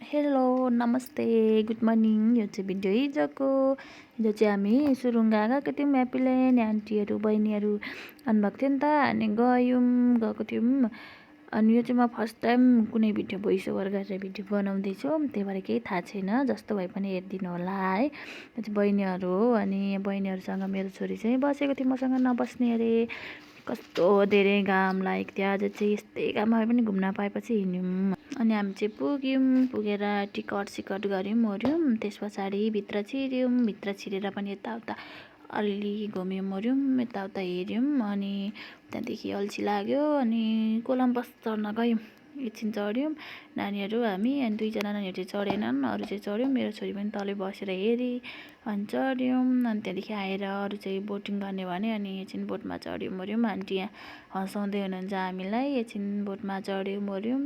Hello नमस्ते good morning. यो चाहिँ भिडियो हिजो चाहिँ हामी सुरुङ्गा गएको थियौँ। ह्याप्पील्यान्ड आन्टीहरू बहिनीहरू आउनुभएको थियो नि त, अनि गएको थियौँ। अनि यो चाहिँ म फर्स्ट टाइम कुनै भिडियो भोइस ओभर गरेर भिडियो बनाउँदैछु, त्यही भएर केही थाहा छैन, जस्तो भए पनि हेरिदिनु होला है। यो चाहिँ बहिनीहरू हो, अनि बहिनीहरूसँग मेरो छोरी चाहिँ बसेको थियो मसँग, नबस्ने अरे। कस्तो धेरै घाम लागेको थियो आज चाहिँ, यस्तै घाममा पनि घुम्न पाएपछि हिँड्यौँ। अनि हामी चाहिँ पुगेर टिकट सिकट गऱ्यौँ ओऱ्यौँ, त्यस पछाडि भित्र छिर्यौँ। भित्र छिरेर पनि यताउता अलि घुम्यौँ ओऱ्यौँ, यताउता हेऱ्यौँ। अनि त्यहाँदेखि अल्छी लाग्यो, अनि कोलम्बस चढ्न गयौँ। एकछिन चढ्यौँ नानीहरू हामी, अनि दुईजना नानीहरू चाहिँ चढेनन्, अरू चाहिँ चढ्यौँ। मेरो छोरी पनि तलै बसेर हेरी, अनि चढ्यौँ। अनि त्यहाँदेखि आएर अरू चाहिँ बोटिङ गर्ने भने, अनि एकछिन बोटमा चढ्यौँ ओऱ्यौँ। आन्टी यहाँ हँसाउँदै हुनुहुन्छ हामीलाई, एकछिन बोटमा चढ्यौँ ओऱ्यौँ।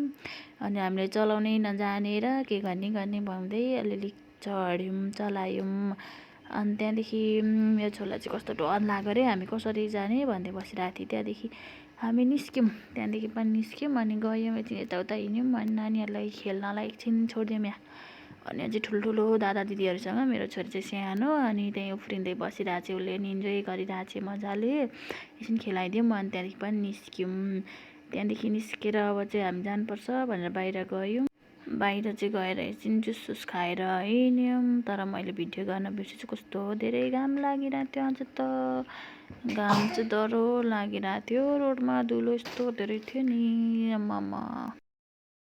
अनि हामीले चलाउनै नजानेर के गर्ने भन्दै अलिअलि चढ्यौँ, चलायौँ। अनि त्यहाँदेखि मेरो छोरीलाई चाहिँ कस्तो डर लाग्यो अरे, हामी कसरी जाने भन्दै बसिरहेको थियो। त्यहाँदेखि हामी निस्क्यौँ, त्यहाँदेखि पनि निस्क्यौँ, अनि गयौँ एकछिन यताउता हिँड्यौँ। अनि नानीहरूलाई खेल्नलाई एकछिन छोडिदियौँ यहाँ। अनि अझै ठुल्ठुलो दादा दिदीहरूसँग मेरो छोरी चाहिँ सानो, अनि त्यहीँ उफ्रिँदै बसिरहेको छ, उसले नि इन्जोय गरिरहेको छ मजाले। एकछिन खेलाइदियौँ, अनि त्यहाँदेखि पनि निस्क्यौँ। त्यहाँदेखि निस्केर अब चाहिँ हामी जानुपर्छ भनेर बाहिर गयौँ। बाहिर चाहिँ गएर एकछिन जुससुस खाएर हिँड्यौँ। तर मैले भिडियो गर्न बिर्सेछु, कस्तो धेरै घाम लागिरहेको थियो आज त। घाम चाहिँ डह्रो लागिरहेको थियो, रोडमा धुलो यस्तो धेरै थियो नि आम्मामा।